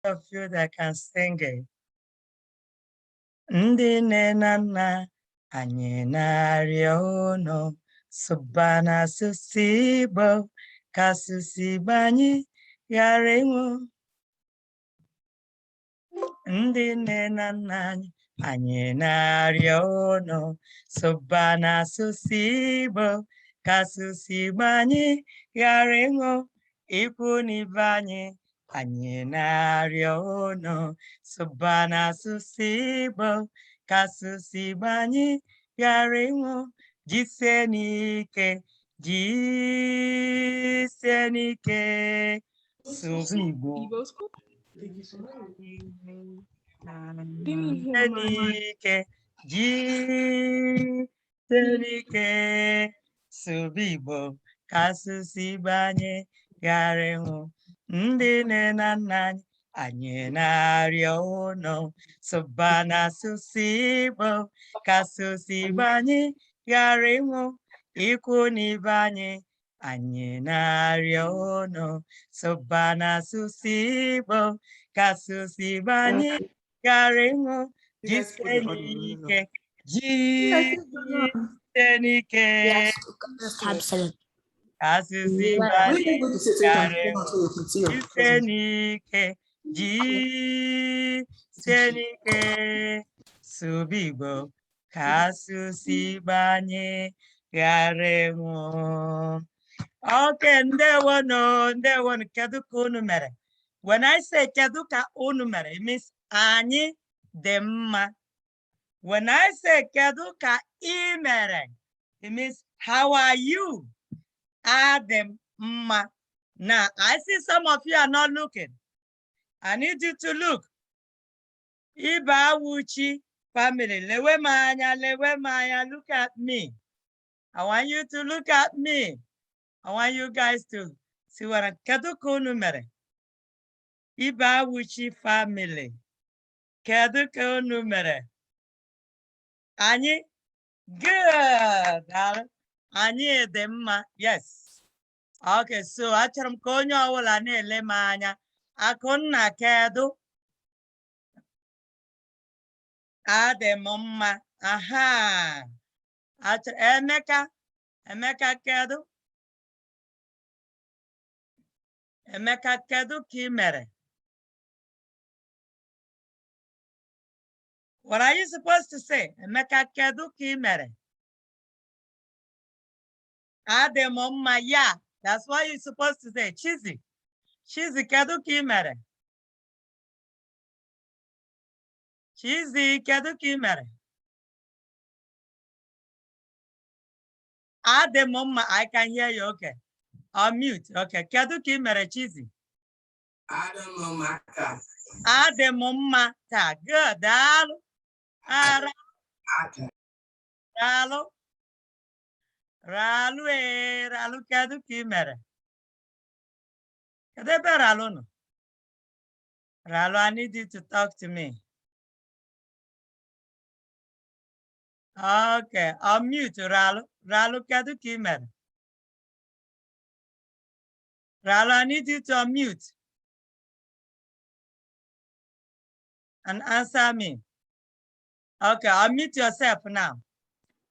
of you that can sing it. Ndị nne na nna anyị na-arịọ unu sụba n'asụsụ Igbo ka asụsụ Igbo anyị ghara ịnwụ. Ndị nne na nna anyị na-arịọ unu sụba n'asụsụ Igbo ka asụsụ Igbo anyị ghara ịnwụ. Ikwu na ibe anyị na-arịọ unu sụba n'asụsụ Igbo ka asụsụ Igbo anyị ghara ịnwụ. Jisie n'ike, jisie n'ike, sụba Igbo. Jisie n'ike, jisie n'ike, sụba Igbo ka asụsụ Igbo anyị ghara ịnwụ. Ndị nne na nna anyị na-arịọ unu sụba n'asụsụ Igbo ka asụsụ Igbo anyị ghara ịnwụ. Ikwu na ibe anyị na-arịọ unu sụba n'asụsụ Igbo ka asụsụ Igbo anyị ghara ịnwụ. Jisie n'ike, jisie n'ike, asụsụ Igbo anyị ghara ịnwụ. Jisie n'ike, jisie n'ike, sụba Igbo ka asụsụ Igbo anyị ghara ịnwụ. Okay, ndewono, kedu ka unu mere? When I say kedu ka unu mere, it means anyị dị mma. When I say kedu ka ị mere, it means how are you? Adị mma. Now, I see some of you are not looking. I need you to look. Iba Wuchi family, lewe manya, look at me. I want you to look at me. I want you guys to see what I'm kedu ka unu mere. Iba Wuchi family. Kedu ka unu mere. Anyị good. Anyị dị mma. Yes. Okay, so achọrọ m ka onye ọbụla na-ele m anya. Akụnna kedu? Adị m mma. Aha. Emeka kedu? Emeka kedu ka ị mere? What are you supposed to say? Emeka kedu ka ị mere? Adị m mma. Yeah, that's what you're supposed to say. Chizzy kedu ka ị mere? Chizzy kedu ka ị mere? Adị m mma. I can hear you. Okay. Unmute. Okay. Kedu ka ị mere, Chizzy? Adị m mma taa. Adị m mma taa. Good. Daalụ. Daalụ. Ralụ kedu ka ị mere? Kedu ebe Ralụ nọ? Ralụ, I need you to talk to me. Okay, unmute Ralụ. Ralụ kedu ka ị mere? Ralụ, I need you to unmute and answer me. Okay, unmute yourself now.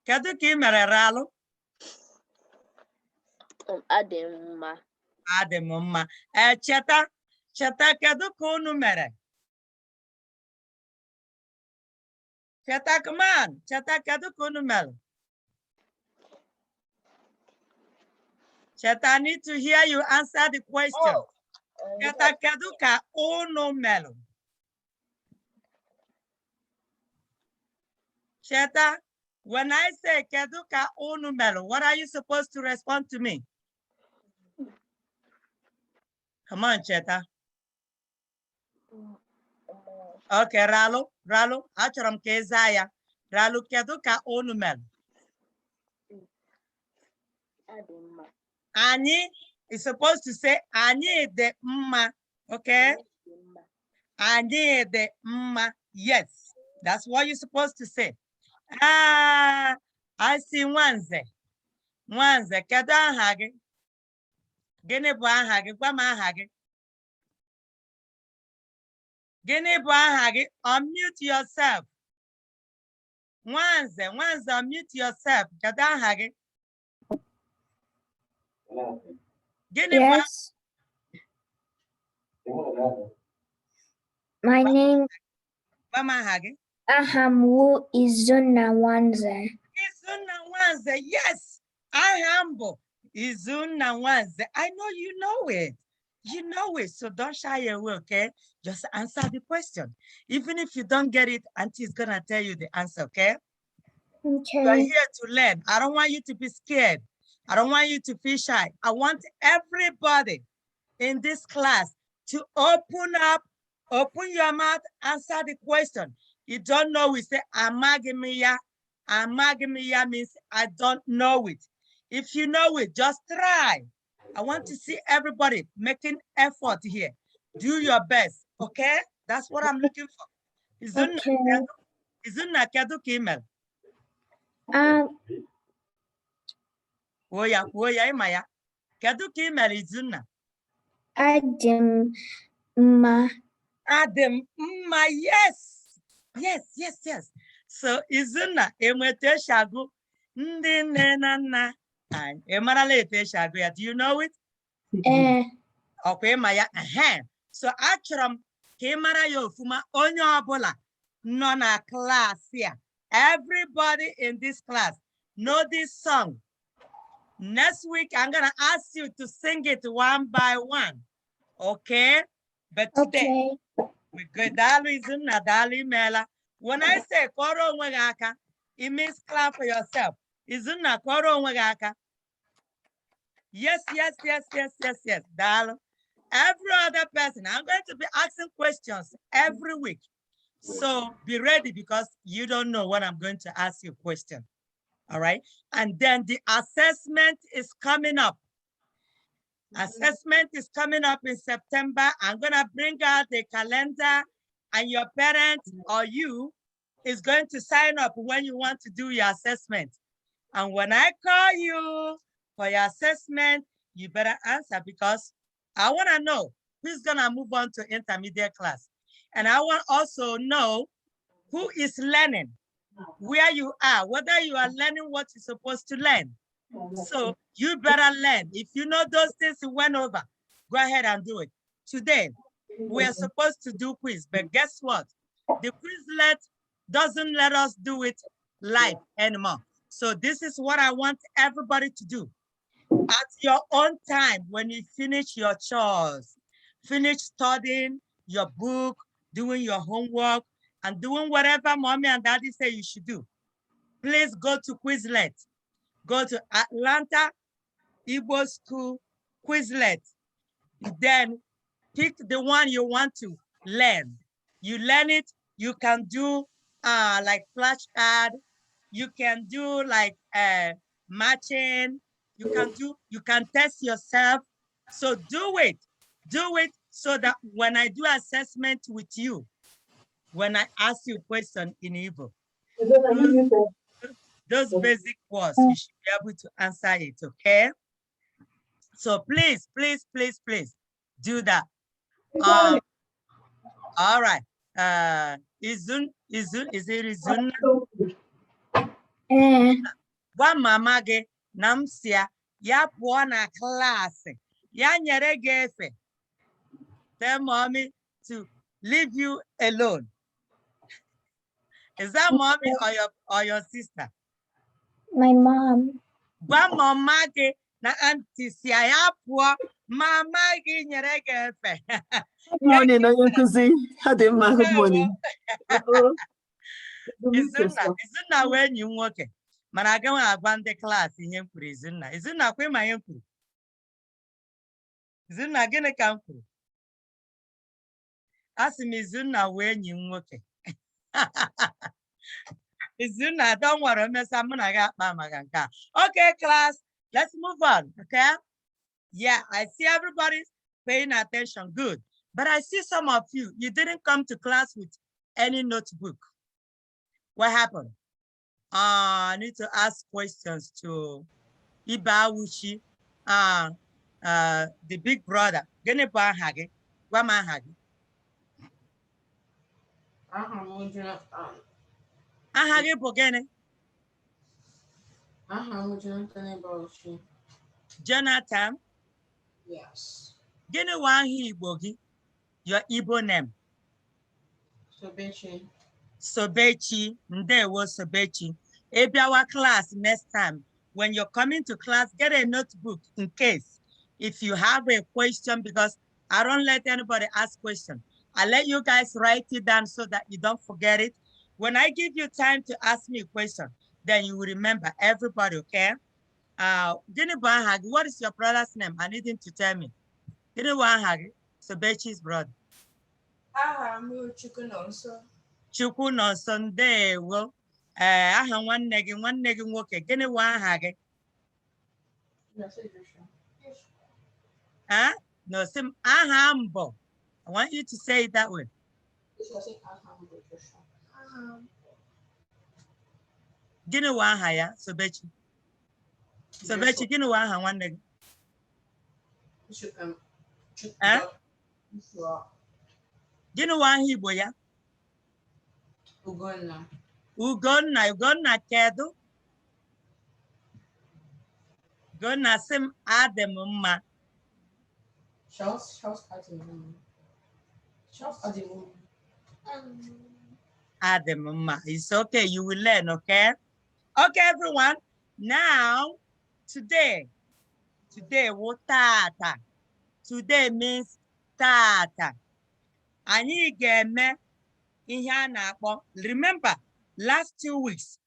Kedu ka ị mere, Ralụ? Adị m mma. Adị m mma. Cheta kedu ka unu mere? Cheta, come on. Cheta kedu ka unu mere? Cheta, I need to hear you answer the question. Cheta kedu ka unu mere? Cheta, when I say kedu ka unu mere, what are you supposed to respond to me? Come on, Cheta. Okay, Ralụ, achọrọ m ka ị zaa ya. Ralụ, kedu ka unu mere? Anyị is supposed to say anyị dị mma, okay? Anyị dị mma. Yes, that's what you're supposed to say. I see Nwanze. Nwanze, kedu aha gị? Gịnị bụ aha gị? Gwa m aha gị. Gịnị bụ aha gị? Unmute yourself. Nwanze, unmute yourself. Kedu aha gị? Gịnị bụ Yes. My name aha gị? Ahamwu Izuna Wanze. Izunna Nwanze. Yes, I am Izunna Nwanze. I know you know it. You know it, so don't shy away, okay? Just answer the question. Even if you don't get it, Auntie is gonna tell you the answer, okay? Okay. You are here to learn. I don't want you to be scared. I don't want you to feel shy. I want everybody in this class to open up, open your mouth, answer the question. You don't know, we say, amagimiya. Amagimiya means I don't know it. If you know it, just try. I want to see everybody making effort here. Do your best, okay? That's what I'm looking for. Izunna kedu ka email? Oya ịma ya. Kedu ka email Izunna? Adem Ma. Adem Ma, yes. Yes. So Izunna enwete shagu ndị nne na nna anyị. Emarala ete shagu ya. Do you know it? Okay, Maya. So achọrọ m ka ị mara ya ofuma onye ọbụla nọ na class ya. Everybody in this class know this song. Next week, I'm gonna ask you to sing it one by one. Okay? But today, we go dalu Izunna dalu Mela. When I say koro onwe gị aka, it means clap for yourself. Izunna koro onwe gị aka. Yes. Dalu. Every other person, I'm going to be asking questions every week. So be ready because you don't know when I'm going to ask you a question. All right. And then the assessment is coming up. Assessment is coming up in September. I'm going to bring out the calendar and your parents or you is going to sign up when you want to do your assessment. And when I call you for your assessment, you better answer because I want to know who's going to move on to intermediate class. And I want also know who is learning, where you are, whether you are learning what you're supposed to learn. So you better learn. If you know those things you went over, go ahead and do it. Today, we are supposed to do quiz, but guess what? The Quizlet doesn't let us do it live anymore. So this is what I want everybody to do. At your own time, when you finish your chores, finish studying your book, doing your homework, and doing whatever mommy and daddy say you should do, please go to Quizlet. Go to Atlanta Igbo School Quizlet. Then pick the one you want to learn. You learn it, you can do like flashcard, you can do like matching, you can test yourself. So do it so that when I do assessment with you, when I ask you a question in Igbo, those basic words, you should be able to answer it, okay? So please do that. All right. Is it Izun? Gwa mama gị na m si ya pụọ na klaasị ya nyere gị efe. Tell mommy to leave you alone. Is that mommy or your sister? My mom. Gwa mama gị na auntie si ya pụọ mama gị nyere gị efe. Good morning, Onyenkuzi. Good morning. Izunna wee enyi m nwoke. Mana agaghị agwa ndị klaasị ihe m kwuru Izunna. Izunna kwa ịma ihe m kwuru. Izunna gịnị ka m kwuru? Asị m Izunna wee enyi m nwoke. Izunna don't worry, mesa mụ na gị akpa maka nke a. Okay, class, let's move on, okay? Yeah, I see everybody paying attention. Good. But I see some of you, you didn't come to class with any notebook. What happened? I need to ask questions to Iba Wuchi, the big brother. Gene ba hage, gwa ma hage. Aha gị bụ gịnị? Jonathan. Yes. Gịnị wa aha Igbo gị? Your Igbo name. Sobechi. Sobechi. Ndewo Sobechi. Ebiawa class next time. When you're coming to class, get a notebook in case if you have a question, because I don't let anybody ask questions. I let you guys write it down so that you don't forget it. When I give you time to ask me a question, then you will remember everybody, okay? What is your brother's name? I need him to tell me. Sobechi's brother. Chukwu Nonso, ndewo. Aha nwanne gị nwoke. Gịnị wa aha gị? Huh? No, sim aha mbo. I want you to say it that way. Gịnị wa aha ya, Sobechi? Sobechi, gịnị wa aha nwanne gị? Gịnị wa aha Igbo ya? Ugonna. Ugonna kedu? Ugonna sim adị m mma. Adị m mma. It's okay, you will learn, okay? Okay, everyone. Now, today, tata. Today means tata. Anyị ga-eme ihe a na-akpọ. Remember, last 2 weeks,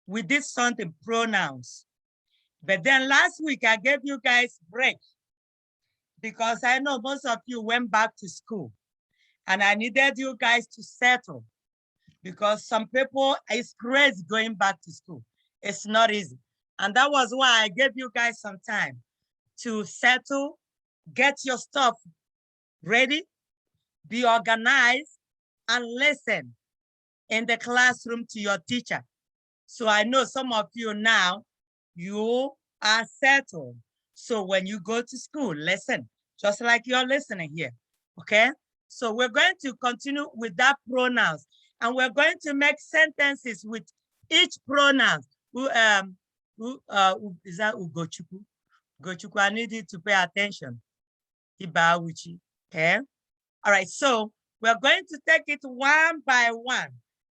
we did something, pronouns. But then last week, I gave you guys break because I know most of you went back to school and I needed you guys to settle because some people, it's crazy going back to school. It's not easy. And that was why I gave you guys some time to settle, get your stuff ready, be organized, and listen in the classroom to your teacher. So I know some of you now, you are settled. So when you go to school, listen, just like you're listening here, okay? So we're going to continue with that pronouns, and we're going to make sentences with each pronoun. Is that Ugochukwu? Ugochukwu, I need you to pay attention. Ibawuchi, okay? All right, so we're going to take it one by one.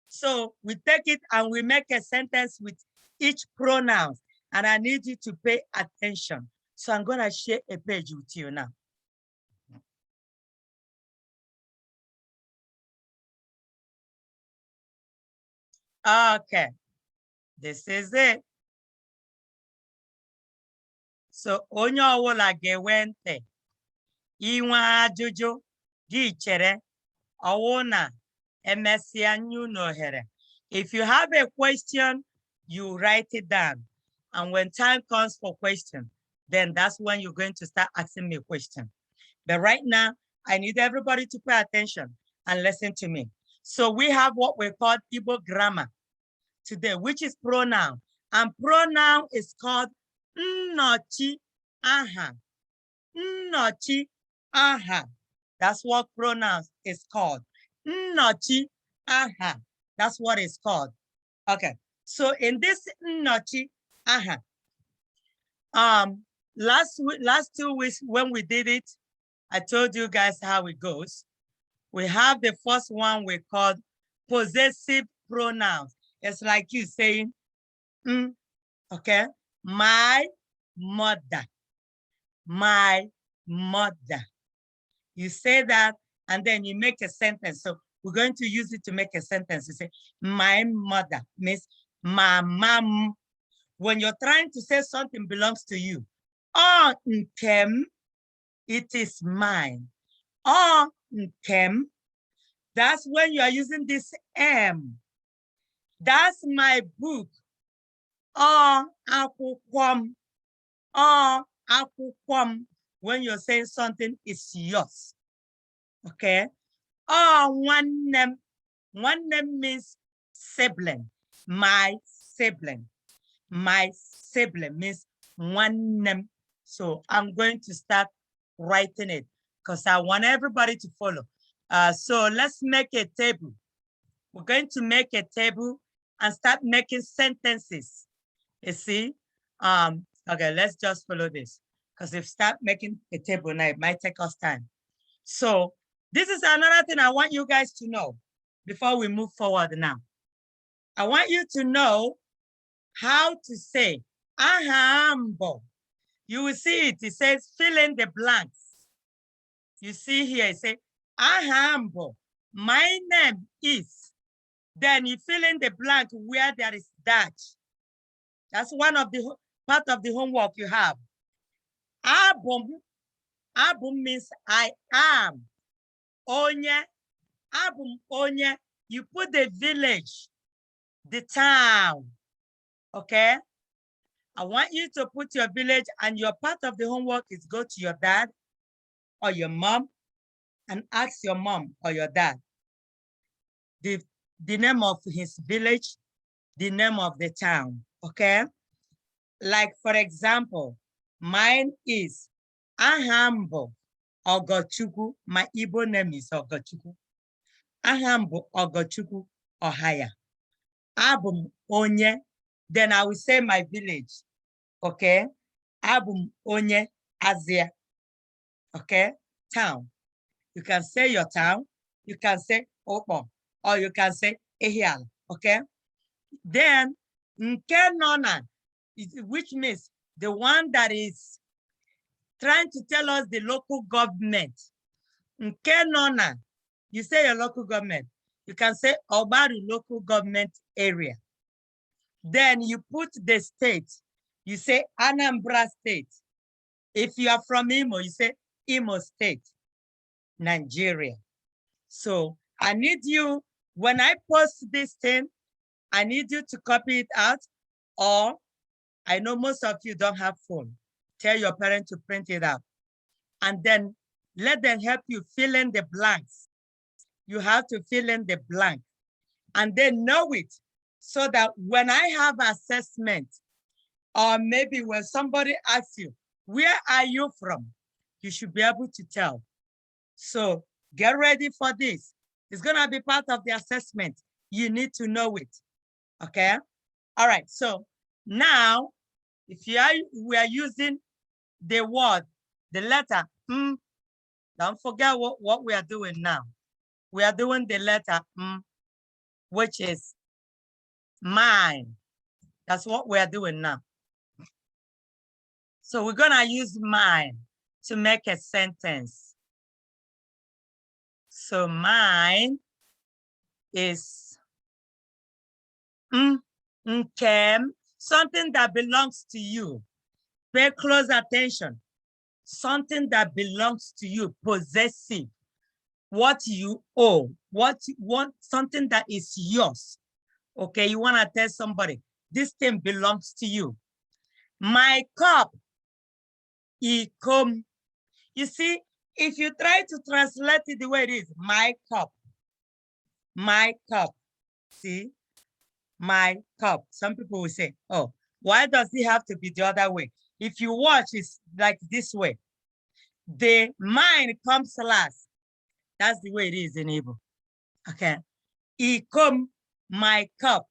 So we take it and we make a sentence with each pronoun. And I need you to pay attention. So I'm gonna share a page with you now. Okay, this is it. So onye ọbụla ga-enwe ntị inwe ajụjụ gị chere ọwụ na emesịa nyu n'ohere. If you have a question, you write it down. And when time comes for question, then that's when you're going to start asking me a question. But right now, I need everybody to pay attention and listen to me. So we have what we call Igbo grammar today, which is pronoun. And pronoun is called nnochi aha. Nnochi aha. That's what pronouns is called. Nnochi aha. That's what it's called. Okay. So in this nnochi aha, last 2 weeks when we did it, I told you guys how it goes. We have the first one we called possessive pronouns. It's like you saying, okay, my mother, my mother. You say that, and then you make a sentence. So we're going to use it to make a sentence. You say, my mother means my mom. When you're trying to say something belongs to you, oh, nkem, it is mine. Oh, nkem, that's when you are using this M. That's my book. Oh, akwukwom. Oh, akwukwom. When you're saying something is yours. Okay. Oh, nwannem. Nwannem means sibling. My sibling. My sibling means nwannem. So I'm going to start writing it because I want everybody to follow. So let's make a table. We're going to make a table and start making sentences. You see? Okay, let's just follow this. Because if start making a table now, it might take us time. So this is another thing I want you guys to know before we move forward now. I want you to know how to say ahambo. You will see it. It says fill in the blanks. You see here, it says ahambo. My name is. Then you fill in the blank where there is dash. That's one of the part of the homework you have. Abum. Abum means I am. Onye. Abum onye. You put the village, the town. Okay? I want you to put your village, and your part of the homework is go to your dad or your mom and ask your mom or your dad the name of his village, the name of the town, okay? Like, for example, mine is Ahambo Ogochukwu. My Igbo name is Ogochukwu. Ahambo Ogochukwu Ohaya. Abum Onye. Then I will say my village, okay? Abum Onye Azia, okay? Town. You can say your town. You can say Opo, or you can say Ehial, okay? Then Nke Nona, which means the one that is trying to tell us the local government. Nke Nona, you say your local government. You can say Obaru local government area. Then you put the state. You say Anambra State. If you are from Imo, you say Imo State, Nigeria. So I need you, when I post this thing, I need you to copy it out, or I know most of you don't have phone. Tell your parent to print it out. And then let them help you fill in the blanks. You have to fill in the blank and then know it, so that when I have assessment, or maybe when somebody asks you, where are you from? You should be able to tell. So get ready for this. It's gonna be part of the assessment. You need to know it, okay? All right, so now, if we are using the word, the letter, don't forget what we are doing now. We are doing the letter, which is mine. That's what we are doing now. So we're gonna use mine to make a sentence. So mine is nkem, something that belongs to you. Pay close attention. Something that belongs to you, possessive. What you owe, what you want, something that is yours. Okay, you want to tell somebody, this thing belongs to you. My cup, ikom. You see, if you try to translate it the way it is, my cup, see, my cup. Some people will say, oh, why does it have to be the other way? If you watch, it's like this way. The mine comes last. That's the way it is in Igbo. Okay. Ikom, my cup.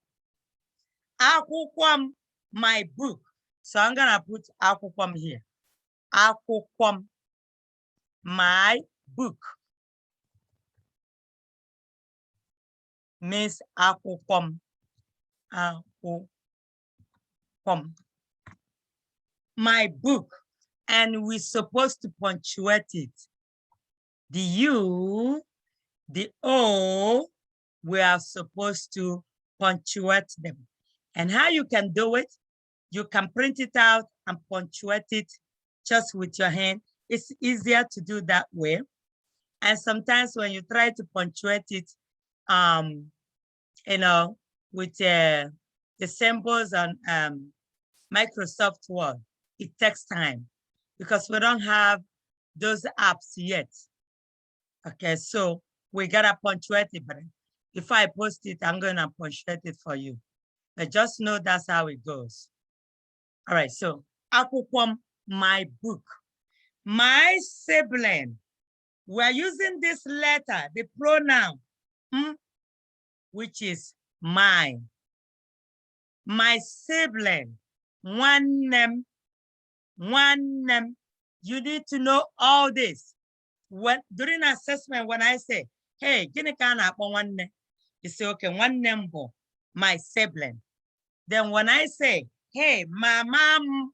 Akwukwam, my book. So I'm gonna put akwukwam here. Akwukwam, my book. Means akwukwam. Akwukwam. My book. And we're supposed to punctuate it. The U, the O, we are supposed to punctuate them. And how you can do it, you can print it out and punctuate it just with your hand. It's easier to do that way. And sometimes when you try to punctuate it, you know, with the symbols on Microsoft Word, it takes time because we don't have those apps yet. Okay, so we gotta punctuate it, but if I post it, I'm gonna punctuate it for you. But just know that's how it goes. All right, so akwukwam, my book. My sibling. We're using this letter, the pronoun. which is mine. My sibling, one name. You need to know all this. When during assessment, when I say, hey, gini ka na-akpọ nwanne, you say, okay, one name, my sibling. Then when I say, hey, my mom,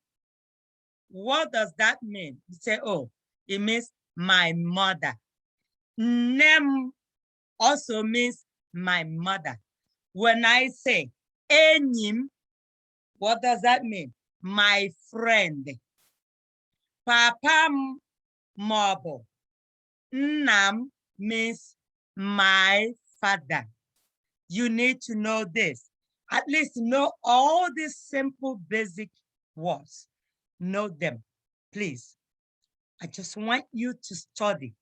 what does that mean? You say, oh, it means my mother. Name also means my mother. When I say enyim, what does that mean? My friend. Papam mobo. Nam means my father. You need to know this. At least know all these simple basic words. Know them, please. I just want you to study.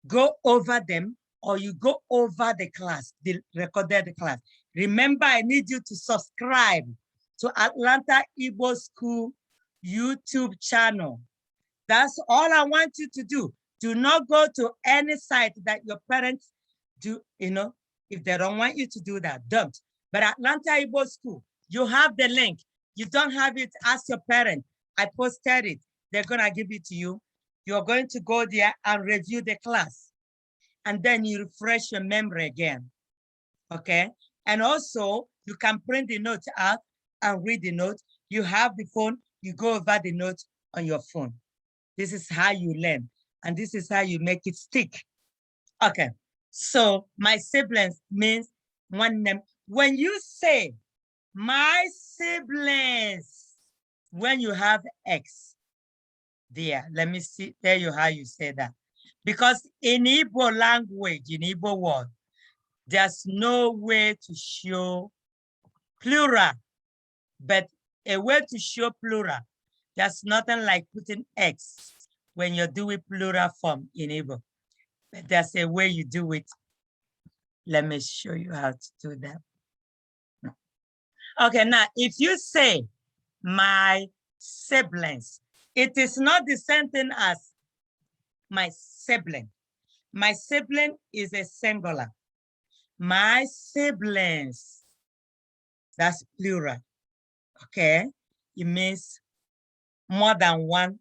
Go over them, or you go over the class, the recorded class. Remember, I need you to subscribe to Atlanta Igbo School YouTube channel. That's all I want you to do. Do not go to any site that your parents do, if they don't want you to do that, don't. But Atlanta Igbo School, you have the link. You don't have it, ask your parent. I posted it. They're gonna give it to you. You're going to go there and review the class. And then you refresh your memory again, okay? And also, you can print the notes out and read the note. You have the phone, you go over the note on your phone. This is how you learn. And this is how you make it stick. Okay, so my siblings means one name. When you say my siblings, when you have X there, let me tell you how you say that. Because in Igbo language, in Igbo word, there's no way to show plural, but a way to show plural, there's nothing like putting X when you're doing plural form in Igbo. But there's a way you do it. Let me show you how to do that. Okay, now, if you say my siblings, it is not the same thing as my sibling. My sibling is a singular. My siblings, that's plural, okay? It means more than one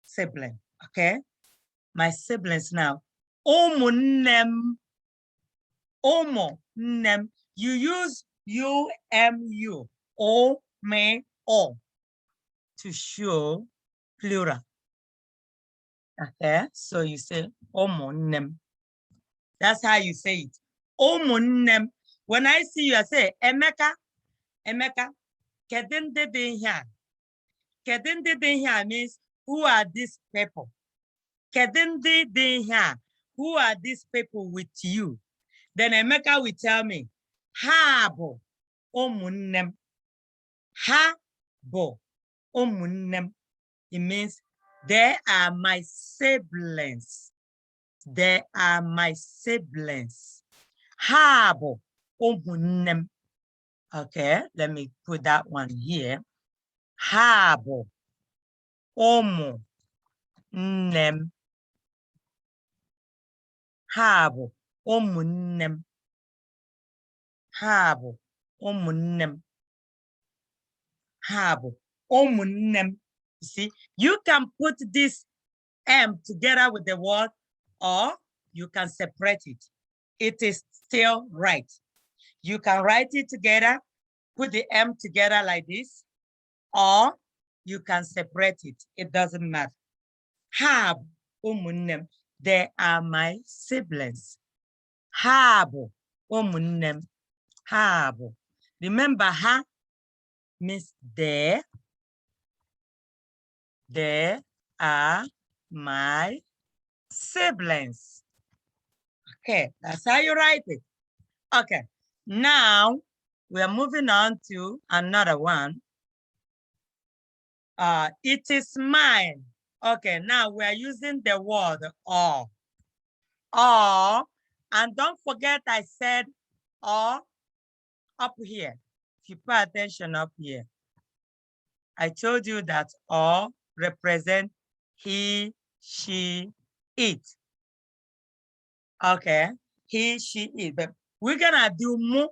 sibling, okay? My siblings now. Omunem. You use U-M-U, O, to show plural. Okay, so you say omunem. That's how you say it. Omunem. When I see you, I say, Emeka, kedinde de here. Kedinde de here means, who are these people? Kedinde de here. Who are these people with you? Then Emeka will tell me, Habo omunnem. Habo omunnem. It means they are my siblings. They are my siblings. Habo omunnem. Okay, let me put that one here. Habo omunnem. Habo omunnem. Habo omunnem. Habo omunnem. You see, you can put this M together with the word, or you can separate it. It is still right. You can write it together, put the M together like this, or you can separate it. It doesn't matter. Habo omunnem. They are my siblings. Habo omunnem. Habo. Remember, ha means they. They are my siblings. Okay, that's how you write it. Okay, now we are moving on to another one. It is mine. Okay, now we are using the word or. Or, and don't forget I said or up here. If you pay attention up here, I told you that or represent he, she, it. Okay, he, she, it. But We're gonna do mu.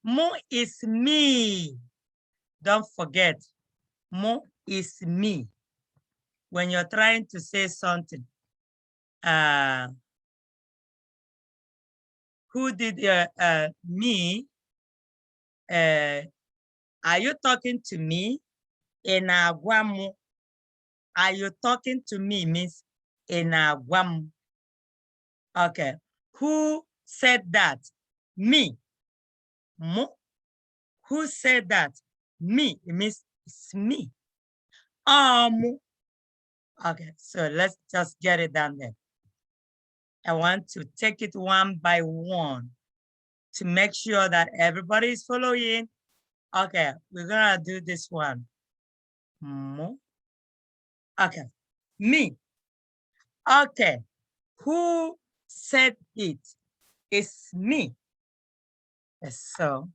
Mu is me. Don't forget, mu is me. When you're trying to say something, who did me? Are you talking to me? Enagwamu. Are you talking to me? Means enagwamu. Okay. Who said that? Me. Mu. Who said that? Me. It means it's me. Okay, so let's just get it down there. I want to take it one by one to make sure that everybody is following. Okay, we're gonna do this one. Okay, me. Okay, who said it? It's me. So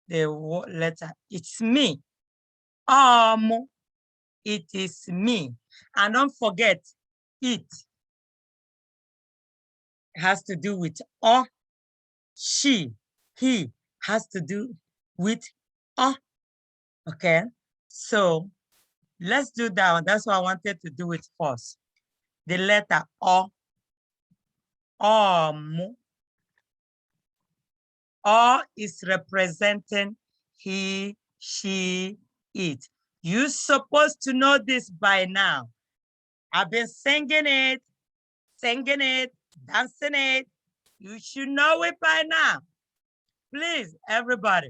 the letter, it's me. It is me. And don't forget, it has to do with she, he has to do with okay? So let's do that one. That's what I wanted to do it first. The letter O. O is representing he, she, it. You're supposed to know this by now. I've been singing it, dancing it. You should know it by now. Please, everybody.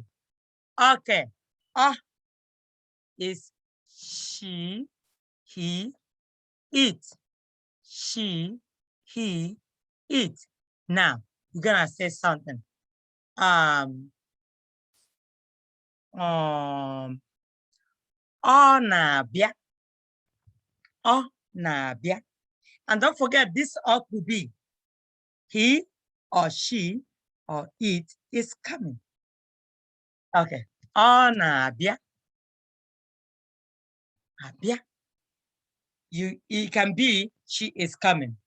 Okay. Is she, he, it. She, he, it. Now, we're gonna say something. Ọ na-abịa. Ọ na-abịa. And don't forget, this could be he or she or it is coming. Okay. Ọ na-abịa. Abịa. It can be she is coming.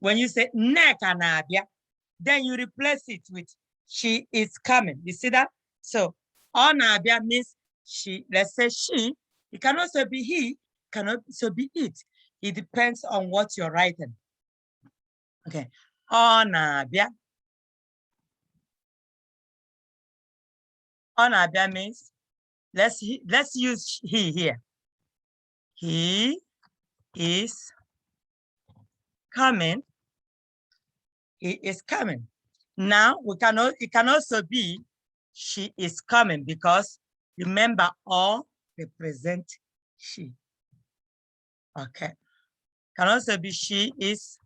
When you say Nneka na-abịa, then you replace it with she is coming. You see that? So ọ na-abịa means she, let's say she. It can also be he, can also be it. It depends on what you're writing. Okay. Ọ na-abịa. Ọ na-abịa means let's use he here. He is coming. He is coming. Now it can also be she is coming, because remember all represent she. Okay. Can also be she is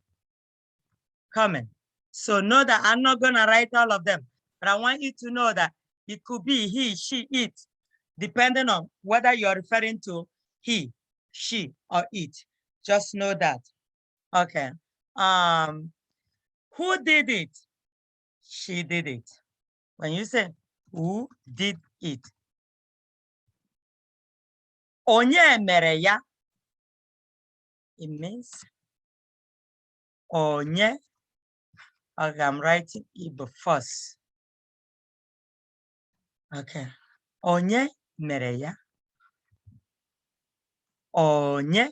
coming. So know that I'm not gonna write all of them, but I want you to know that it could be he, she, it, depending on whether you're referring to he, she, or it. Just know that. Okay. Who did it? She did it. When you say who did it? Onye mere ya. It means onye. Okay, I'm writing Igbo first. Okay. Onye mere ya. Onye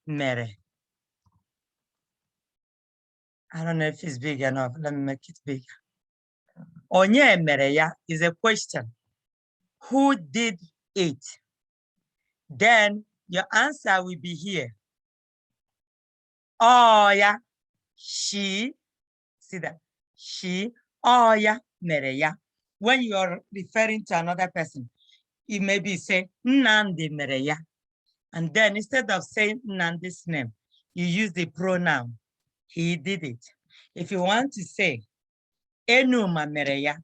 mere. I don't know if it's big enough. Let me make it bigger. Onye mere ya is a question. Who did it? Then your answer will be here. Oh yeah, she. See that? She. Oh yeah, mere ya. When you're referring to another person, it may be say Nnamdi mere ya. And then instead of saying Nnamdi's name, you use the pronoun. He did it. If you want to say Enuma mere ya,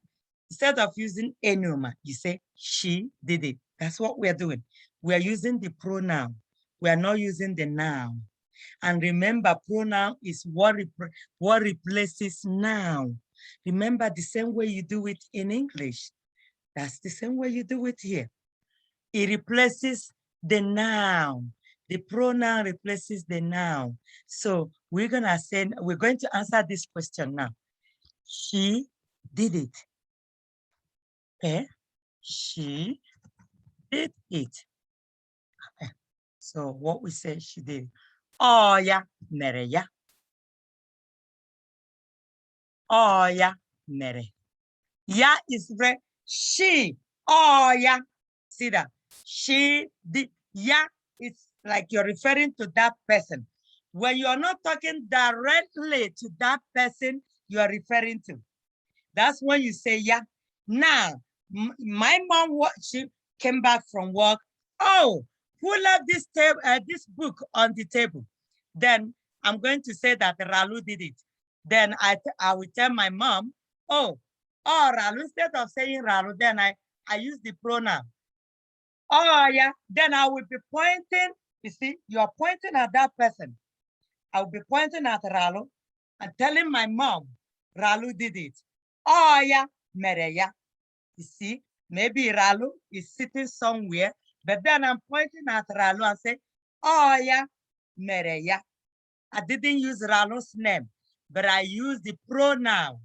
instead of using Enuma, you say she did it. That's what we're doing. We are using the pronoun. We are not using the noun. And remember, pronoun is what replaces noun. Remember, the same way you do it in English, that's the same way you do it here. It replaces the noun. The pronoun replaces the noun. So we're going to answer this question now. She did it. Okay. She did it. Okay. So what we say she did. Oh yeah, mere ya. Oh yeah, mere. Ya is very she. Oh yeah. See that? She did. Ya is like you're referring to that person. When you're not talking directly to that person you are referring to. That's when you say yeah. Now, my mom, she came back from work. Oh, who left this table, this book on the table? Then I'm going to say that Ralu did it. Then I will tell my mom, oh, Ralu, instead of saying Ralu, then I use the pronoun. Oh, yeah. Then I will be pointing. You see, you're pointing at that person. I'll be pointing at Ralu and telling my mom, Ralu did it. Oh, yeah, Mereya. You see, maybe Ralu is sitting somewhere, but then I'm pointing at Ralu and say, oh, yeah, Mereya. I didn't use Ralu's name, but I used the pronoun.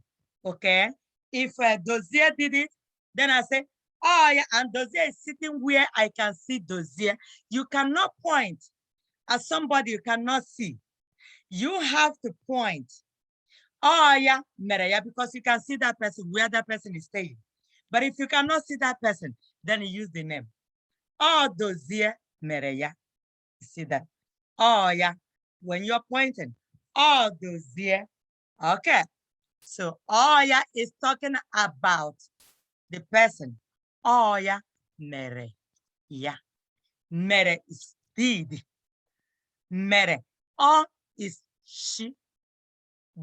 Okay. If Dozier did it, then I say, oh, yeah, and Dozier is sitting where I can see Dozier. You cannot point at somebody you cannot see. You have to point. Oh, yeah, Mereya, because you can see that person where that person is staying. But if you cannot see that person, then you use the name. Oh, Dozier Mereya. You see that? Oh, yeah. When you're pointing, oh, Dozier. Okay. So, oh, yeah, is talking about the person. Oh, yeah, Mere. Yeah. Mere is did. Mere. Oh is she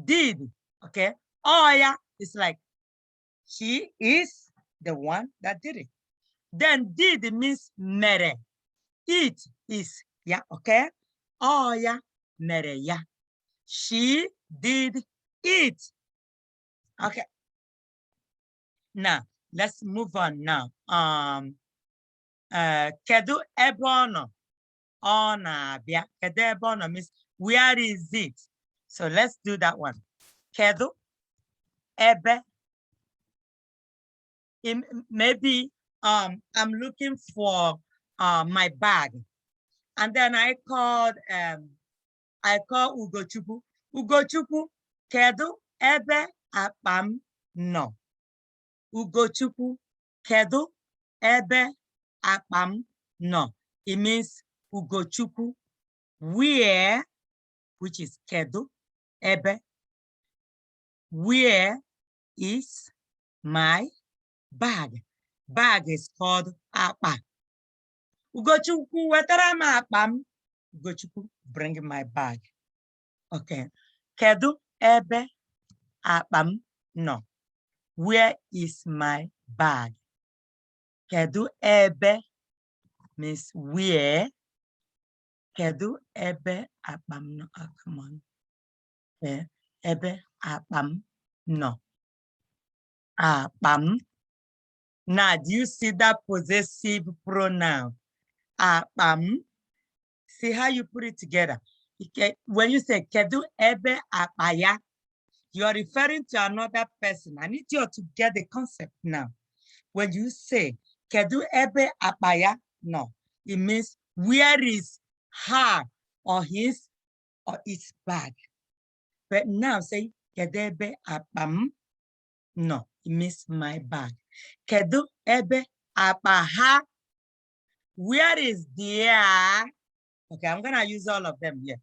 did. Okay. Oh, yeah, it's like she is the one that did it. Then did means mere. It is, yeah, okay? Oh, yeah, mere, yeah. She did it. Okay. Now, let's move on now. Kedu ebe ono? Ọ na-abịa. Kedu ebe ono means where is it? So let's do that one. Kedu ebe. Maybe I'm looking for my bag. And then I called Ugochukwu. Ugochukwu, kedu ebe akpa m nọ? Ugochukwu, kedu ebe akpa m nọ? It means Ugochukwu, where, which is kedu ebe, where is my bag? Bag is called akpa. Ugochukwu, wetara m akpa m. Ugochukwu, bring my bag. Okay. Kedu ebe akpa m nọ? Where is my bag? Kedu ebe means where. Kedu ebe akpa m nọ? Oh, come on. Okay. Ebe akpa m nọ. Akpa m. Now, do you see that possessive pronoun? Akpa m. See how you put it together. When you say kedu ebe akpa ya, you're referring to another person. I need you to get the concept now. When you say kedu ebe akpa ya, no, it means where is her or his or its bag. But now say kedu ebe akpa m, no, it means my bag. Kedu ebe akpa ha, where is their? Okay, I'm gonna use all of them here.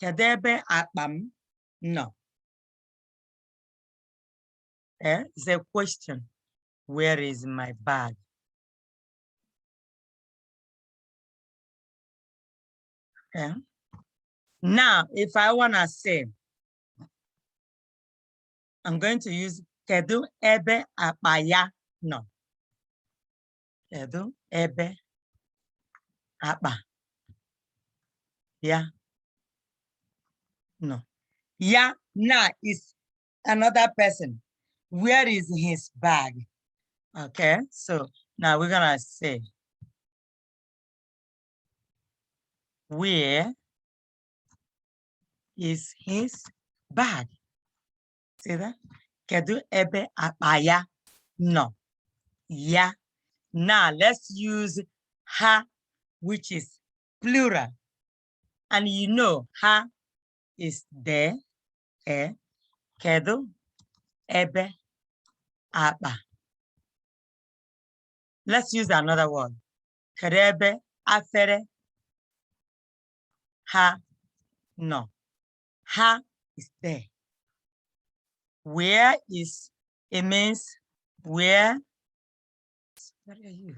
Kedu ebe akpa m, no. It's a question. Where is my bag? Okay. Now, if I want to say, I'm going to use kedu ebe akpa ya no. Kedu ebe akpa ya no. Ya na is another person. Where is his bag? Okay, so now we're gonna say, where is his bag? See that? Kedu ebe akpa ya no? Ya. Now let's use ha, which is plural. And you know ha is there. Kedu ebe akpa. Let's use another word. Kedu ebe afere ha no? Ha is there. Where is, it means where are you?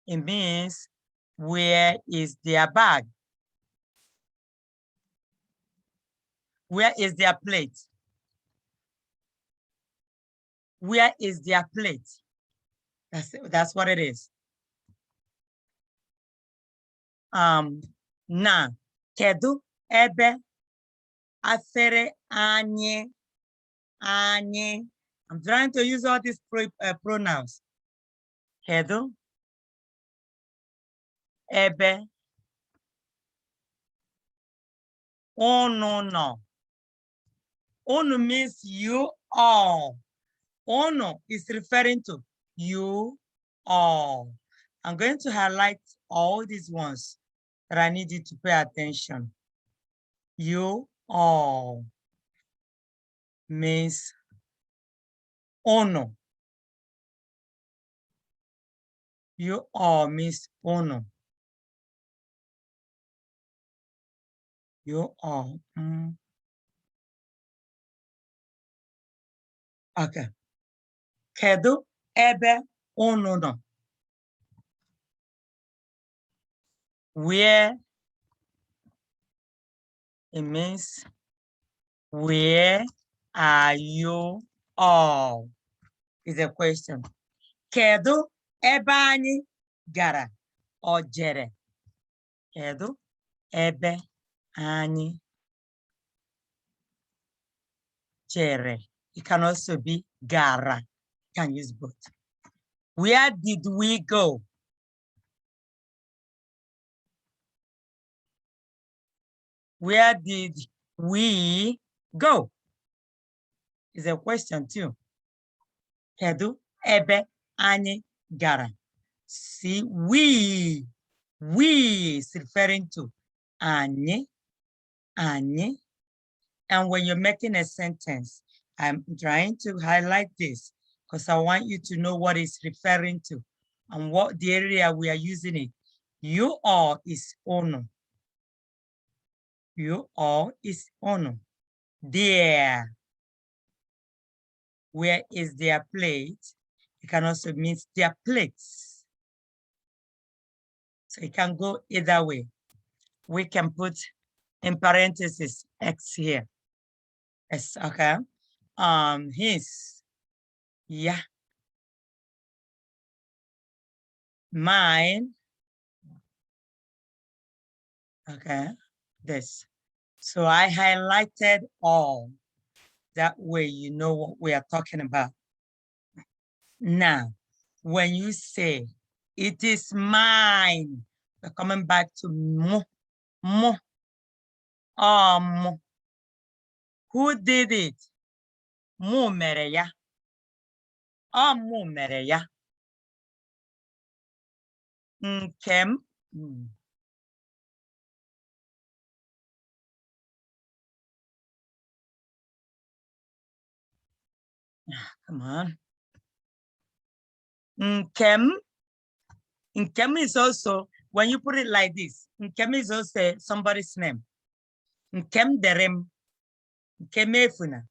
It means where is their bag? Where is their plate? Where is their plate? That's what it is. Na kedu ebe afere anyị. I'm trying to use all these pronouns. Kedu ebe unu no? Unu means you all. Unu is referring to you all. I'm going to highlight all these ones that I need you to pay attention. You all means unu. You all means unu. You all. Okay. Kedu ebe unu no? Where, it means where are you all? Is a question. Kedu ebe anyị gara o jere? Kedu ebe anyị jere? It can also be gara. You can use both. Where did we go? Where did we go? Is a question too. Kedu ebe anyị gara? See, we is referring to anyị. And when you're making a sentence, I'm trying to highlight this because I want you to know what it's referring to and what the area we are using it. You all is unu. You all is unu. There. Where is their plate? It can also mean their plates. So it can go either way. We can put in parentheses X here. Yes, okay. His, yeah. Mine, okay, this. So I highlighted all. That way you know what we are talking about. Now, when you say, it is mine, we're coming back to mo. Who did it? Mu mere ya. Mu mere ya. Nkem. Come on. Nkem. Nkem is also, when you put it like this, Nkem is also somebody's name. Nkem derem. Nkem efuna.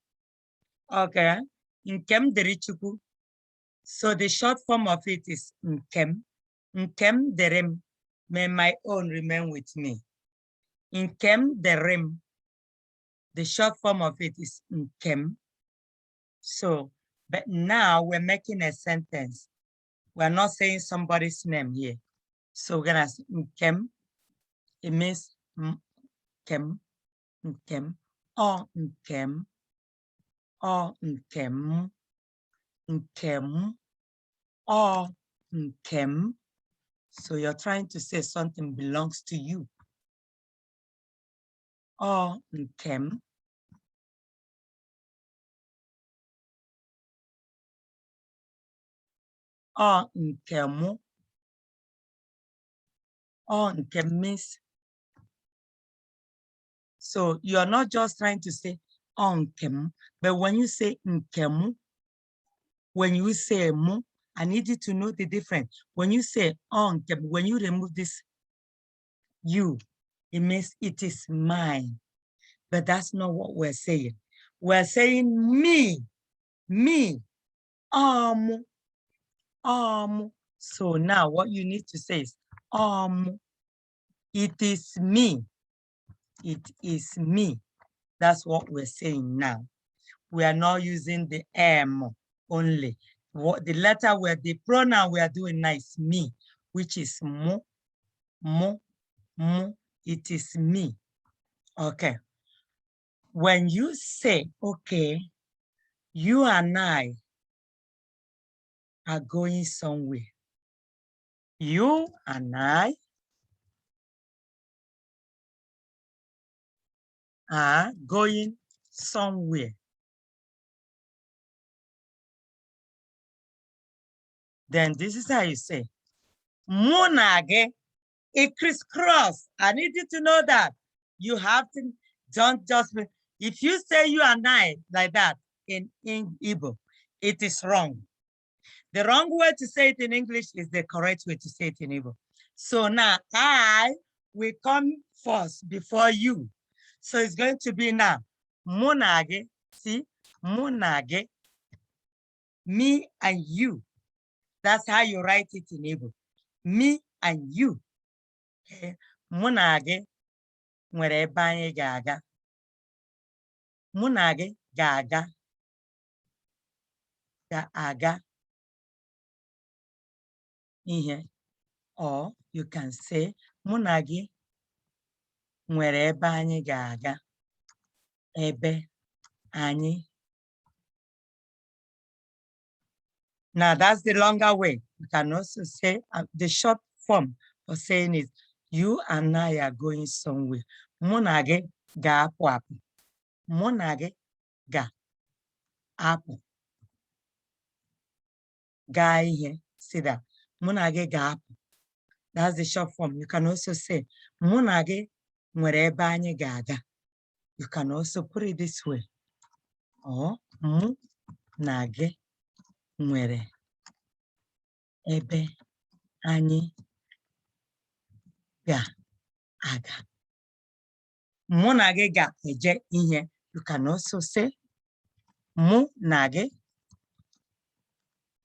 Okay. Nkem derichuku. So the short form of it is Nkem. Nkem derem. May my own remain with me. Nkem derem. The short form of it is Nkem. So, but now we're making a sentence. We're not saying somebody's name here. So we're gonna say Nkem. It means Nkem, Nkem, or Nkem, or Nkem, Nkem, or Nkem. So you're trying to say something belongs to you. Or Nkem. Ọ nke mụ. Ọ nke means. So you're not just trying to say ọ nke mụ, but when you say nke mụ, when you say mụ, I need you to know the difference. When you say ọ nke mụ, when you remove this you, it means it is mine. But that's not what we're saying. We're saying me. So now what you need to say is it is me. It is me. That's what we're saying now. We are not using the M only. What the letter where the pronoun we are doing now is me, which is mo. It is me. Okay. When you say, okay, you and I are going somewhere. You and I are going somewhere. Then this is how you say, Munage, a crisscross. I need you to know that. You have to, don't just, if you say you and I like that in Igbo, it is wrong. The wrong way to say it in English is the correct way to say it in Igbo. So now I will come first before you. So it's going to be now, Munage, see, Munage, me and you. That's how you write it in Igbo. Me and you. Okay. Munage, nwere ebe anyị ga-aga. Munage ga-aga. Ga-aga. Ihe. Or you can say, Munage nwere ebe anyị ga-aga. Ebe anyị. Now that's the longer way. You can also say the short form for saying is, you and I are going somewhere. Munage ga-apụ apụ. Munage ga-apụ. Ga ihe. See that. Munage ga-apụ. That's the short form. You can also say, Munage nwere ebe anyị ga-aga. You can also put it this way. Or Munage nwere ebe anyị ga-aga. Munage ga-eje ihe. You can also say Munage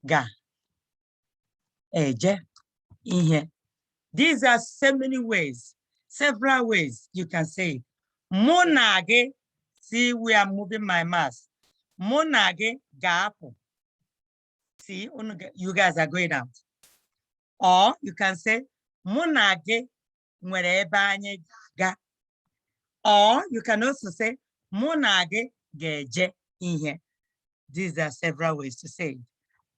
ga-eje ihe. These are so many ways, several ways you can say it. Munage, see, we are moving my mouth. Munage ga-apụ. See, you guys are going out. Or you can say, Munage nwere ebe anyị ga. Or you can also say, Munage ga-eje ihe. These are several ways to say it.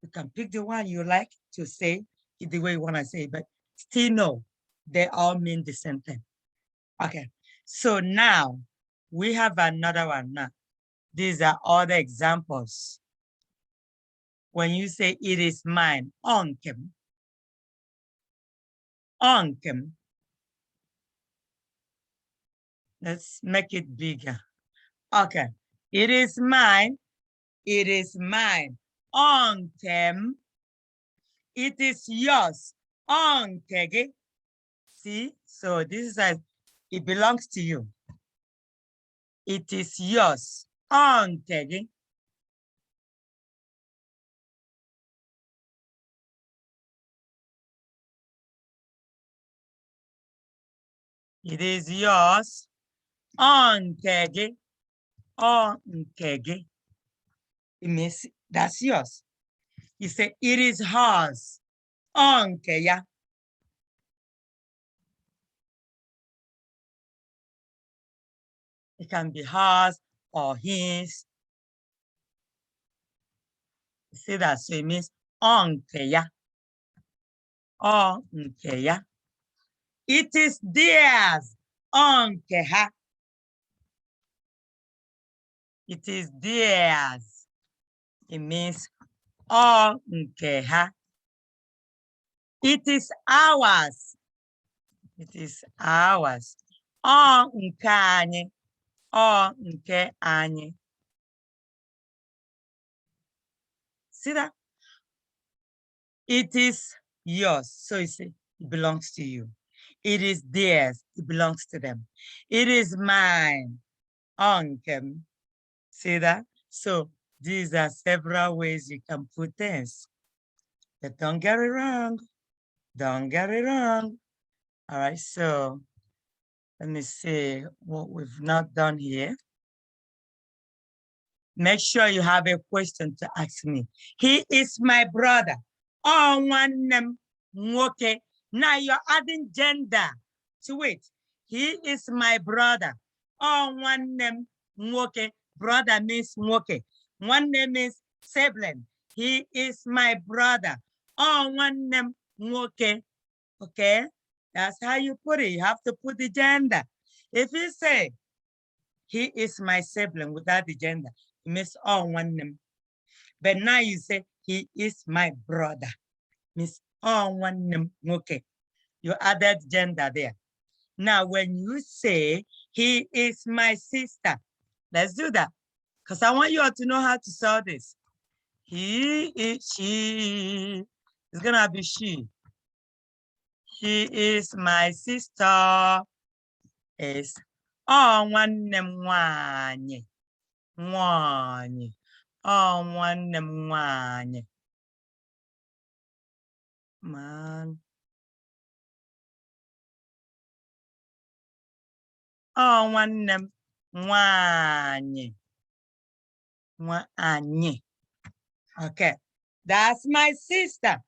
You can pick the one you like to say it the way you want to say it, but still no, they all mean the same thing. Okay, so now we have another one now. These are all the examples. When you say it is mine, onkem. Onkem. Let's make it bigger. Okay, it is mine. It is mine. Onkem. It is yours. Onkege. See, so this is a, it belongs to you. It is yours. Onkege. It is yours. Onkege. Onkege. It means that's yours. You say it is hers. Onkeya. It can be hers or his. You see that? So it means onkeya. Onkeya. It is theirs. Onkeha. It is theirs. It means onkeha. It is ours. It is ours. Ọ nke anyị. Ọ nke anyị. See that? It is yours. So you see, it belongs to you. It is theirs. It belongs to them. It is mine. Onkem. See that? So these are several ways you can put this. But don't get it wrong. Don't get it wrong. All right, so let me see what we've not done here. Make sure you have a question to ask me. He is my brother. Oh, one name. Okay. Now you're adding gender to it. He is my brother. Oh, one name. Okay. Brother means okay. One name means sibling. He is my brother. Oh, one name. Okay. Okay. That's how you put it. You have to put the gender. If you say, he is my sibling without the gender, it means all one name. But now you say, he is my brother. Means all one name. Okay. You added gender there. Now, when you say, he is my sister, let's do that. Because I want you all to know how to solve this. He is, she. It's going to be she. She is my sister. Is oh one name one. One. Oh one name one. Man. Oh one name one. One. Okay. That's my sister.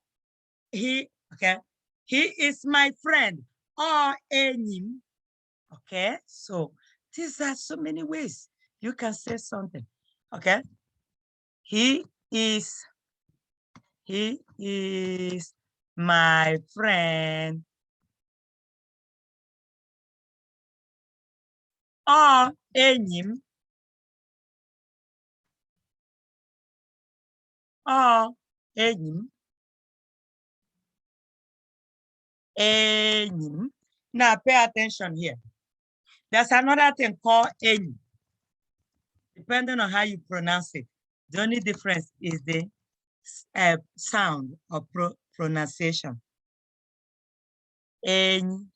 He, okay. He is my friend. Oh, enim. Okay. So these are so many ways you can say something. Okay. He is my friend. Or enim. Or enim. Enim. Now pay attention here. There's another thing called enim. Depending on how you pronounce it, the only difference is the sound or pronunciation. Enim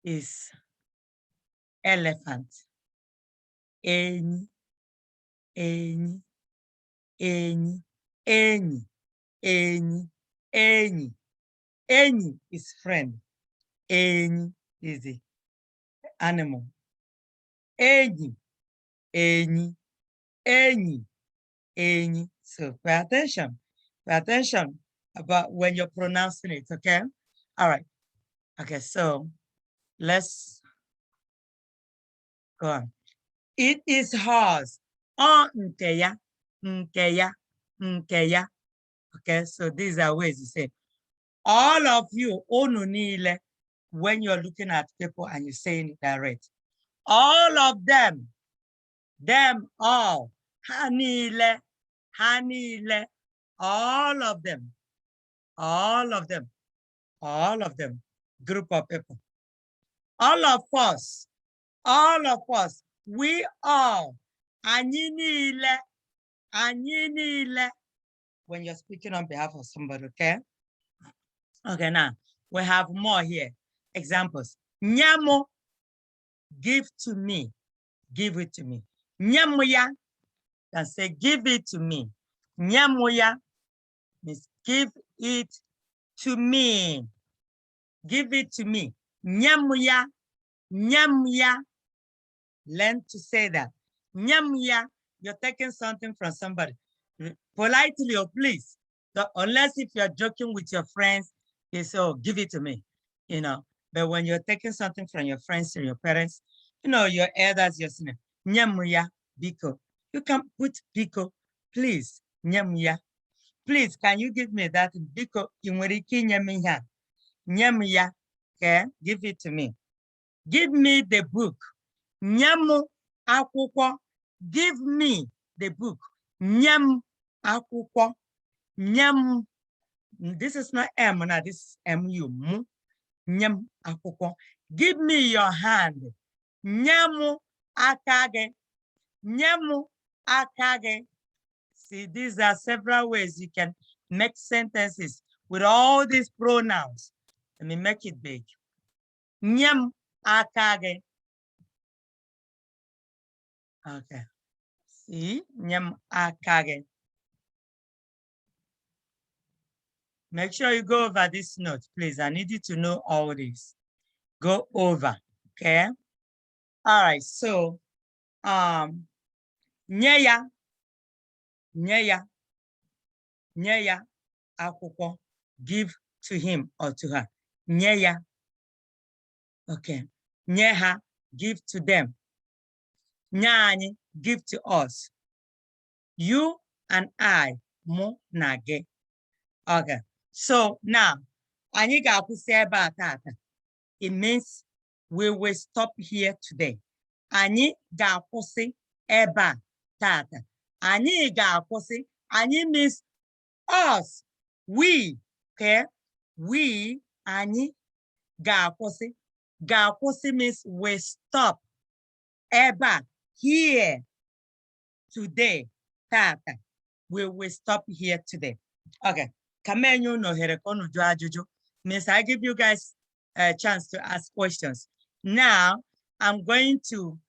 is elephant. Enim, enim, enim, enim, enim, enim. Enim is friend. Enim is the animal. Enim, enim, enim, enim. So pay attention. Pay attention about when you're pronouncing it, okay? All right. Okay, so let's go on. It is hers. Oh, nkeya, nkeya, nkeya. Okay, so these are ways you say. All of you, onunile, when you're looking at people and you're saying it direct. All of them all. Hanile, hanile, all of them, all of them, all of them, group of people. All of us, we all, anyinile, anyinile, when you're speaking on behalf of somebody, okay? Okay, now, we have more here. Examples. Nyamo, give to me, give it to me. Nyamuya, can say, give it to me. Nyamuya means give it to me. Give it to me. Nyamuya, nyamuya. Learn to say that. Nyamuya, you're taking something from somebody. Politely or please. So unless if you're joking with your friends, you say, oh, give it to me, you know. But when you're taking something from your friends or your parents, you know, your elders, you're saying, nyamuya, biko. You can put biko, please, nyamuya. Please, can you give me that biko? Nyamuya, okay, give it to me. Give me the book. Nyamu akwụkwọ. Give me the book. Nyam akwụkwọ. Nyam This is not M now, this is M-U. Mu. Nyam akwụkwọ. Give me your hand. Nyamu akage. Nyamu akage. See, these are several ways you can make sentences with all these pronouns. Let me make it big. Nyam akage. Okay. See, nyam akage. Make sure you go over this note, please. I need you to know all this. Go over, okay? All right, so, nyeya, akwụkwọ, give to him or to her. Nyeya, okay. Nyeha, give to them. Nyani, give to us. You and I, mu na ge. Okay, so now, anyị ga-akwụsị ebe a tata. It means we will stop here today. Anyị ga-akwụsị ebe a tata. Anyị ga-akwụsị. Anyị means us, we, okay? We, anyị ga-akwụsị. Ga-akwụsị means we stop. Ebe a, here, today, tata. We will stop here today. Okay. Kamenyo no herekono ajụjụ means I give you guys a chance to ask questions. Now, I'm going to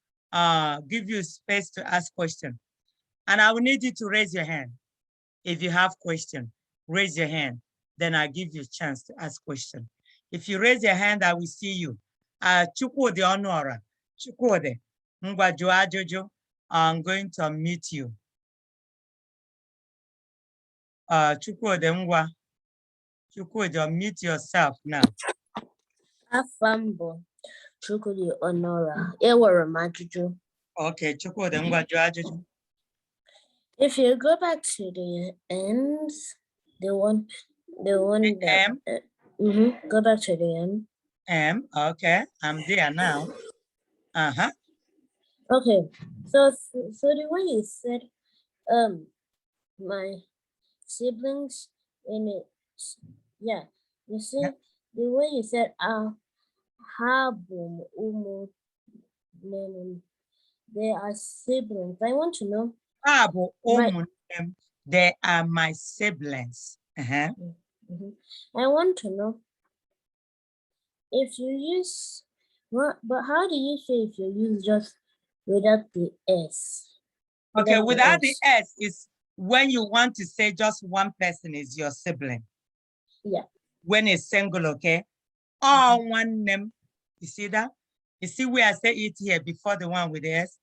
give you space to ask questions. And I will need you to raise your hand. If you have question, raise your hand. Then I'll give you a chance to ask question. If you raise your hand, I will see you. Chukwudi Onora. Chukwudi. Ngwa jụọ ajụjụ. I'm going to unmute you. Chukwudi ngwa. Chukwudi, unmute yourself now. Afambo. Chukwudi Onora. Ewere m ajụjụ. Okay, Chukwudi ngwa jụọ ajụjụ. If you go back to the ends, the one that, M. Go back to the end. M. Okay, I'm there now. Okay, so the way you said, my siblings in it, yeah, you see the way you said, habum umu, they are siblings. I want to know. They are my siblings. I want to know if you use what, but how do you say if you use just without the S? Okay, without the S is when you want to say just one person is your sibling. Yeah. When it's single, okay? All one name. You see that? You see where I say it here before the one with the S?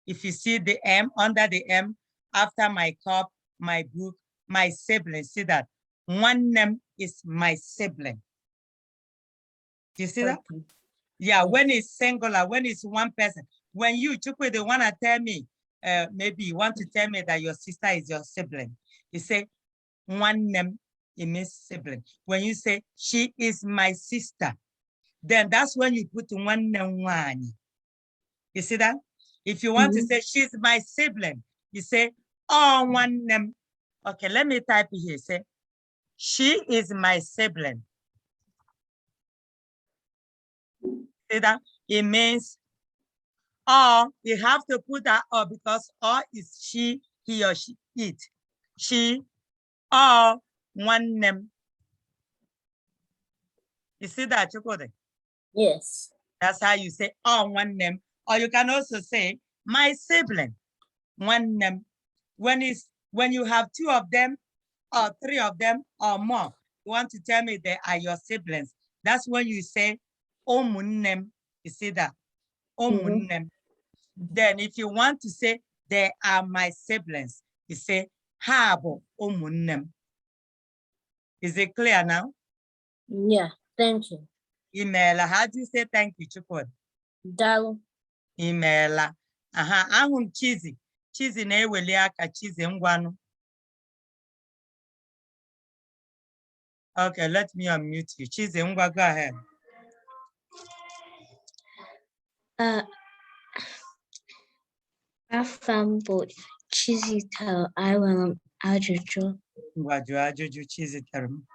If you see the M, under the M, after my cup, my book, my sibling, see that? One name is my sibling. Do you see that? Yeah, when it's singular, when it's one person. When you, Chukwu, they want to tell me, maybe you want to tell me that your sister is your sibling. You say, one name, it means sibling. When you say, she is my sister, then that's when you put one name, one. You see that? If you want to say, she's my sibling, you say, oh, one name. Okay, let me type it here. Say, she is my sibling. See that? It means, or you have to put that or because or is she, he or she, it. She, or one name. You see that, Chukode? Yes. That's how you say, oh, one name. Or you can also say, my sibling, one name. When you have two of them, or three of them, or more, you want to tell me they are your siblings. That's when you say, omunnem. You see that? Omunnem. Then if you want to say, they are my siblings, you say, habo omunnem. Is it clear now? Yeah, thank you. Emaila, how do you say thank you, Chukwu? Dalu. Emaila. Ahum cheesy. Cheesy na eweli aka cheesy ngwanu. Okay, let me unmute you. Cheesy ngwa, go ahead. Afambo cheesy tell I will ajuju. Ngwa ju ajuju cheesy term.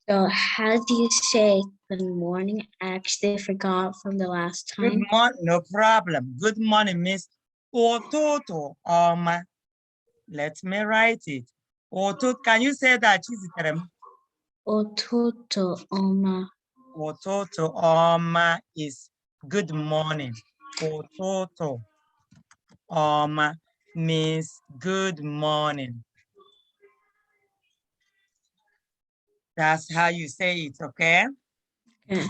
So how do you say good morning? I actually forgot from the last Good time. morning, no problem. Good morning, Miss Ototo. Let me write it. Ototo, can you say that? Ototo oma. Ototo is good morning. Ototo means good morning. That's how you say it, okay? Okay.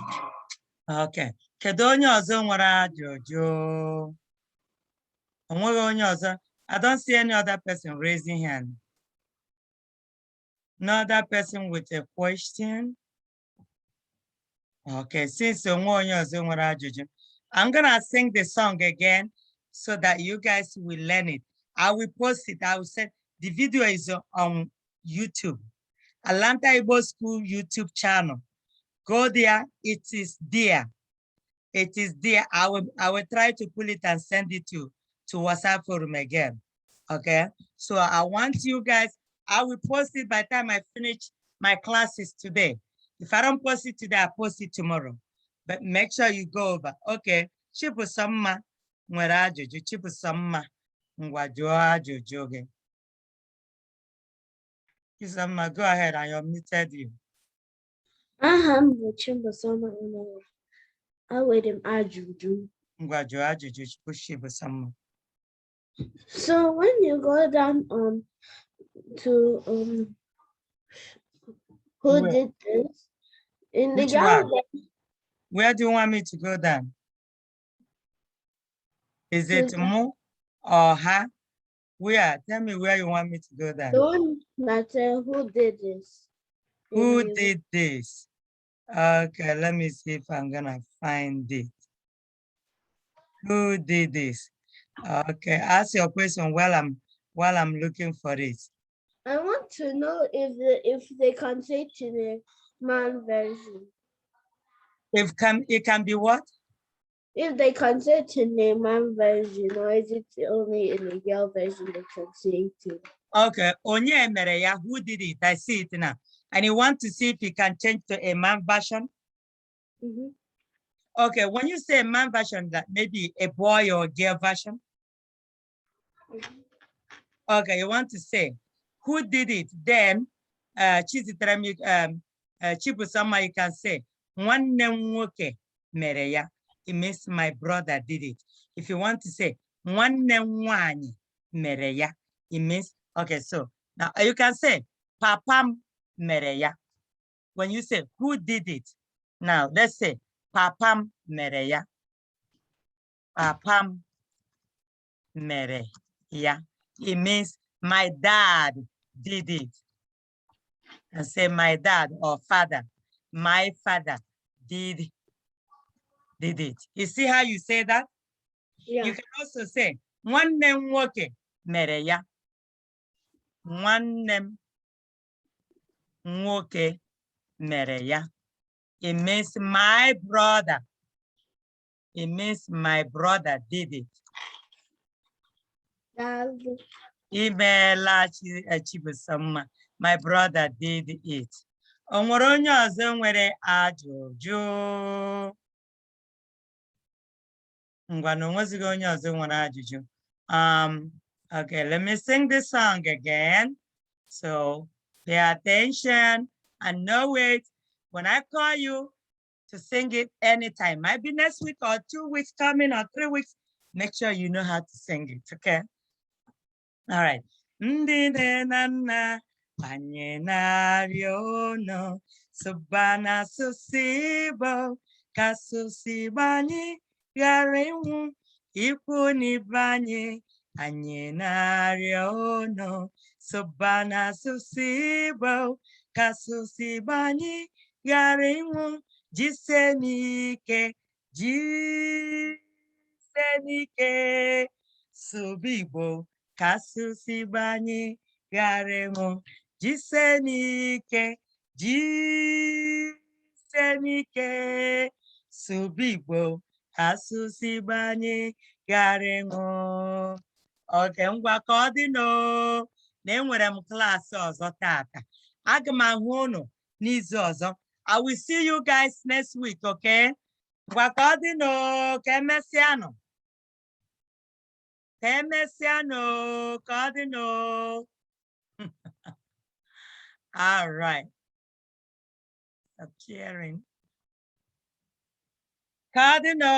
Okay. Kedu onye ọzọ nwere ajụjụ? Onwere onye ọzọ? I don't see any other person raising hand. No other person with a question? Okay, since onwe onye ọzọ nwere ajụjụ, I'm gonna sing the song again so that you guys will learn it. I will post it. I will send the video is on YouTube. Atlanta Igbo School YouTube channel. Go there. It is there. It is there. I will try to pull it and send it to WhatsApp forum again. Okay. So I want you guys, I will post it by the time I finish my classes today. If I don't post it today, I'll post it tomorrow. But make sure you go over. Okay. Chibusama nwere ajụjụ. Chibusama ngwa jụọ ajụjụ gị. Chibusama, go ahead. I unmuted you. Aham Chibusama Uno. I wait him ajuju. Ngwa jụọ ajụjụ Chibusama. So when you go down to who Where? did this in the Which yellow one? Where do you want me to go down? Is it Mu or Ha? Where? Tell me where you want me to go down. the one that said who did this? Who did this? Okay, let me see if I'm gonna find it. Who did this? Okay, ask your question while I'm looking for it. I want to know if they can say to the man version. It can be what? If they can say to the man version, or is it only in the girl version they can say to? Okay, Onye Mereya, who did it? I see it now. And you want to see if you can change to a man version? Mm-hmm. Okay, when you say a man version, that maybe a boy or a girl version? Okay, you want to say who did it? Then Chibusama, you can say nwanne m nwoke mere ya. It means my brother did it. If you want to say nwanne m nwaanyị mere ya, it means okay. So now you can say papa m mere ya. When you say who did it, now let's say papa m mere ya. Papa m mere ya. It means my dad did it. And say my dad or father, my father did it. You see how you say that? Yeah. You can also say nwanne m nwoke mere ya. Nwanne m nwoke mere ya. It means my brother. It means my brother did it. Imeela Chibusama. My brother did it. O nwere onye ọzọ nwere ajụjụ? Ngwa na onwezighị onye ọzọ nwere ajụjụ. Okay, let me sing this song again. So pay attention and know it. When I call you to sing it anytime, might be next week or 2 weeks coming or 3 weeks, make sure you know how to sing it, okay? All right. Ndị nne na nna anyị na-arịọ unu sụba n'asụsụ Igbo ka asụsụ Igbo anyị ghara ịnwụ ikwu n'ibe anyị na-arịọ unu sụba n'asụsụ Igbo ka asụsụ Igbo anyị ghara ịnwụ jisie n'ike sụba Igbo ka asụsụ Igbo anyị ghara ịnwụ jisie n'ike sụba Igbo ka asụsụ Igbo anyị ghara ịnwụ. Oke, ngwa ka ọ dị na enwere m klaasị ọzọ tata. Aga m ahụ unu n'izu ọzọ. I will see you guys next week, okay? Ngwa ka ọ dị nụ, ka emesịanụ. Ka emesịanụ, ka ọ dị nụ. All right. Stop sharing. Ka ọ dị nụ.